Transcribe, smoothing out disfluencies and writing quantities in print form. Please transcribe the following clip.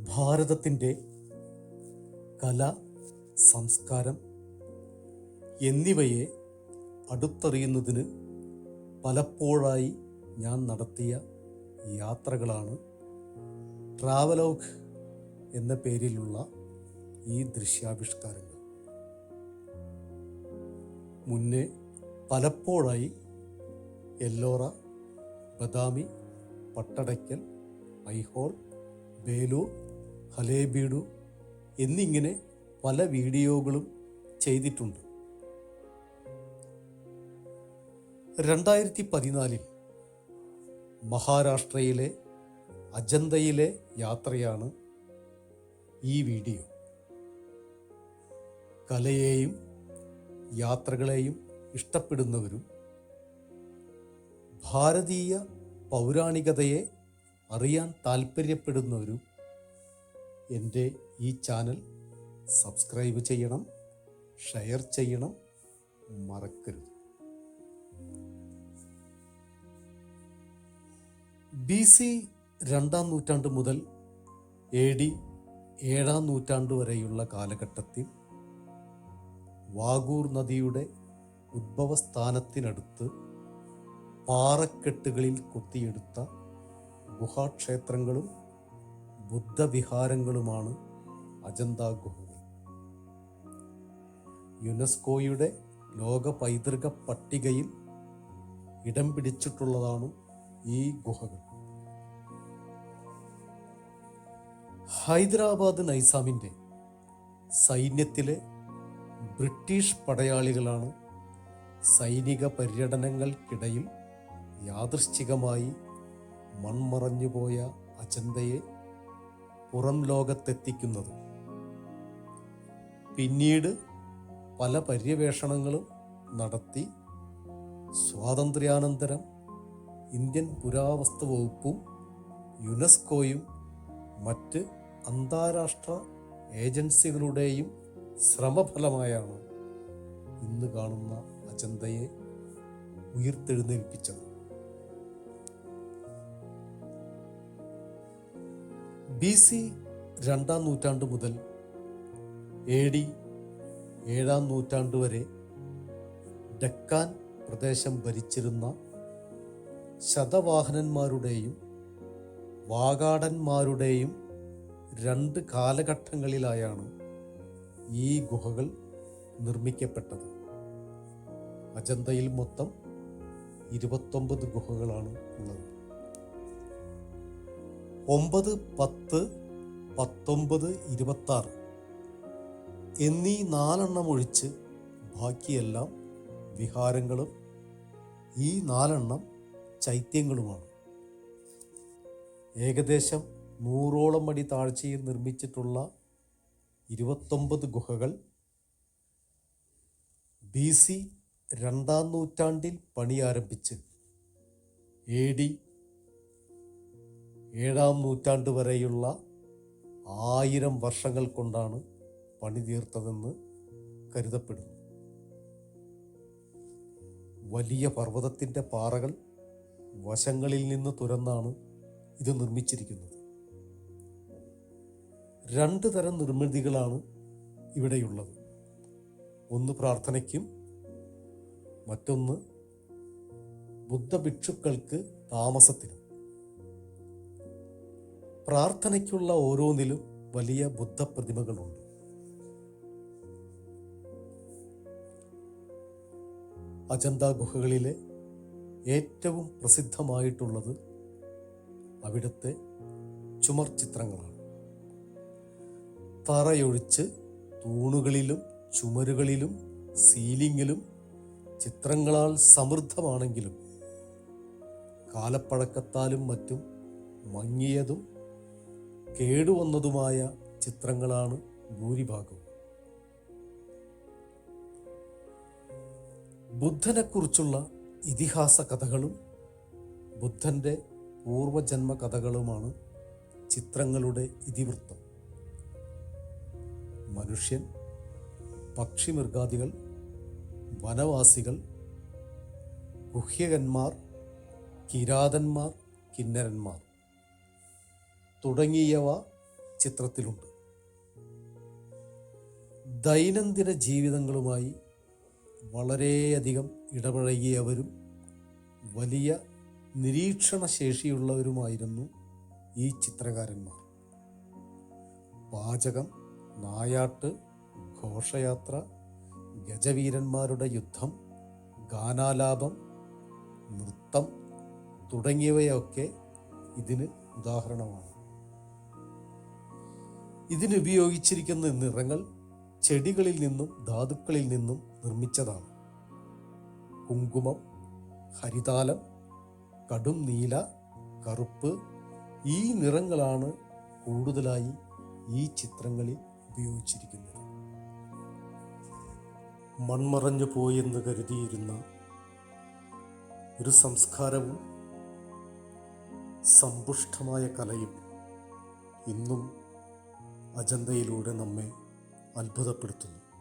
ഭാരതത്തിൻ്റെ കല, സംസ്കാരം എന്നിവയെ അടുത്തറിയുന്നതിന് പലപ്പോഴായി ഞാൻ നടത്തിയ യാത്രകളാണ് ട്രാവലോഗ് എന്ന പേരിലുള്ള ഈ ദൃശ്യാവിഷ്കാരങ്ങൾ. മുന്നേ പലപ്പോഴായി എല്ലോറ, ബദാമി, പട്ടടയ്ക്കൽ, ഐഹോൾ, ബേലൂർ, ഹലേബീഡു എന്നിങ്ങനെ പല വീഡിയോകളും ചെയ്തിട്ടുണ്ട്. 2014 മഹാരാഷ്ട്രയിലെ അജന്തയിലെ യാത്രയാണ് ഈ വീഡിയോ. കലയെയും യാത്രകളെയും ഇഷ്ടപ്പെടുന്നവരും ഭാരതീയ പൗരാണികതയെ അറിയാൻ താൽപ്പര്യപ്പെടുന്നവരും എൻ്റെ ഈ ചാനൽ സബ്സ്ക്രൈബ് ചെയ്യണം, ഷെയർ ചെയ്യണം, മറക്കരുത്. BC 2-ാം നൂറ്റാണ്ട് മുതൽ AD 7-ാം നൂറ്റാണ്ട് വരെയുള്ള കാലഘട്ടത്തിൽ വാഗൂർ നദിയുടെ ഉദ്ഭവസ്ഥാനത്തിനടുത്ത് പാറക്കെട്ടുകളിൽ കൊത്തിയെടുത്ത ഗുഹാക്ഷേത്രങ്ങളും ബുദ്ധവിഹാരങ്ങളുമാണ് അജന്ത ഗുഹകൾ. യുനെസ്കോയുടെ ലോക പൈതൃക പട്ടികയിൽ ഇടം പിടിച്ചിട്ടുള്ളതാണ് ഈ ഗുഹകൾ. ഹൈദരാബാദ് നൈസാമിൻ്റെ സൈന്യത്തിലെ ബ്രിട്ടീഷ് പടയാളികളാണ് സൈനിക പര്യടനങ്ങൾക്കിടയിൽ യാദൃശ്ചികമായി മൺമറഞ്ഞുപോയ അജന്തയെ പുറം ലോകത്തെത്തിക്കുന്നത്. പിന്നീട് പല പര്യവേഷണങ്ങളും നടത്തി സ്വാതന്ത്ര്യാനന്തരം ഇന്ത്യൻ പുരാവസ്തു വകുപ്പും യുനെസ്കോയും മറ്റ് അന്താരാഷ്ട്ര ഏജൻസികളുടെയും ശ്രമഫലമായാണ് ഇന്ന് കാണുന്ന അജന്തയെ ഉയർത്തെഴുന്നേൽപ്പിച്ചത്. BC 2-ാം നൂറ്റാണ്ട് മുതൽ AD 7-ാം നൂറ്റാണ്ട് വരെ ഡെക്കാൻ പ്രദേശം ഭരിച്ചിരുന്ന ശതവാഹനന്മാരുടെയും വാകാടന്മാരുടെയും 2 കാലഘട്ടങ്ങളിലായാണ് ഈ ഗുഹകൾ നിർമ്മിക്കപ്പെട്ടത്. അജന്തയിൽ മൊത്തം 29 ഗുഹകളാണ് ഉള്ളത്. 9, 10, 19, 26 എന്നീ 4 ഒഴിച്ച് ബാക്കിയെല്ലാം വിഹാരങ്ങളും ഈ 4 ചൈത്യങ്ങളുമാണ്. ഏകദേശം 100ഓളം അടി താഴ്ചയിൽ നിർമ്മിച്ചിട്ടുള്ള 29 ഗുഹകൾ BC 2-ാം നൂറ്റാണ്ടിൽ പണി ആരംഭിച്ച് AD 7-ാം നൂറ്റാണ്ട് വരെയുള്ള 1000 വർഷങ്ങൾ കൊണ്ടാണ് പണി തീർത്തതെന്ന് കരുതപ്പെടുന്നു. വലിയ പർവ്വതത്തിൻ്റെ പാറകൾ വശങ്ങളിൽ നിന്ന് തുരന്നാണ് ഇത് നിർമ്മിച്ചിരിക്കുന്നത്. 2 തരം നിർമ്മിതികളാണ് ഇവിടെയുള്ളത്. ഒന്ന് പ്രാർത്ഥനയ്ക്കും മറ്റൊന്ന് ബുദ്ധഭിക്ഷുക്കൾക്ക് താമസത്തിനും. പ്രാർത്ഥനയ്ക്കുള്ള ഓരോന്നിലും വലിയ ബുദ്ധപ്രതിമകളുണ്ട്. അജന്ത ഗുഹകളിലെ ഏറ്റവും പ്രസിദ്ധമായിട്ടുള്ളത് അവിടുത്തെ ചുമർ ചിത്രങ്ങളാണ്. തറയൊഴിച്ച് തൂണുകളിലും ചുമരുകളിലും സീലിങ്ങിലും ചിത്രങ്ങളാൽ സമൃദ്ധമാണെങ്കിലും കാലപ്പഴക്കത്താലും മറ്റും മങ്ങിയതും കേടുവന്നതുമായ ചിത്രങ്ങളാണ് ഭൂരിഭാഗവും. ബുദ്ധനെക്കുറിച്ചുള്ള ഇതിഹാസ കഥകളും ബുദ്ധൻ്റെ പൂർവജന്മ കഥകളുമാണ് ചിത്രങ്ങളുടെ ഇതിവൃത്തം. മനുഷ്യൻ, പക്ഷിമൃഗാദികൾ, വനവാസികൾ, ഗുഹ്യകന്മാർ, കിരാതന്മാർ, കിന്നരന്മാർ തുടങ്ങിയവ ചിത്രത്തിലുണ്ട്. ദൈനംദിന ജീവിതങ്ങളുമായി വളരെയധികം ഇടപഴകിയവരും വലിയ നിരീക്ഷണ ശേഷിയുള്ളവരുമായിരുന്നു ഈ ചിത്രകാരന്മാർ. പാചകം, നായാട്ട്, ഘോഷയാത്ര, ഗജവീരന്മാരുടെ യുദ്ധം, ഗാനാലാപം, നൃത്തം തുടങ്ങിയവയൊക്കെ ഇതിന് ഉദാഹരണമാണ്. ഇതിനുപയോഗിച്ചിരിക്കുന്ന നിറങ്ങൾ ചെടികളിൽ നിന്നും ധാതുക്കളിൽ നിന്നും നിർമ്മിച്ചതാണ്. കുങ്കുമം, ഹരിതാലം, കടും നീല, കറുപ്പ് ഈ നിറങ്ങളാണ് കൂടുതലായി ഈ ചിത്രങ്ങളിൽ ഉപയോഗിച്ചിരിക്കുന്നത്. മൺമറഞ്ഞു പോയെന്ന് കരുതിയിരുന്ന ഒരു സംസ്കാരവും സമ്പുഷ്ടമായ കലയും ഇന്നും അജന്തയിലൂടെ നമ്മെ അത്ഭുതപ്പെടുത്തുന്നു.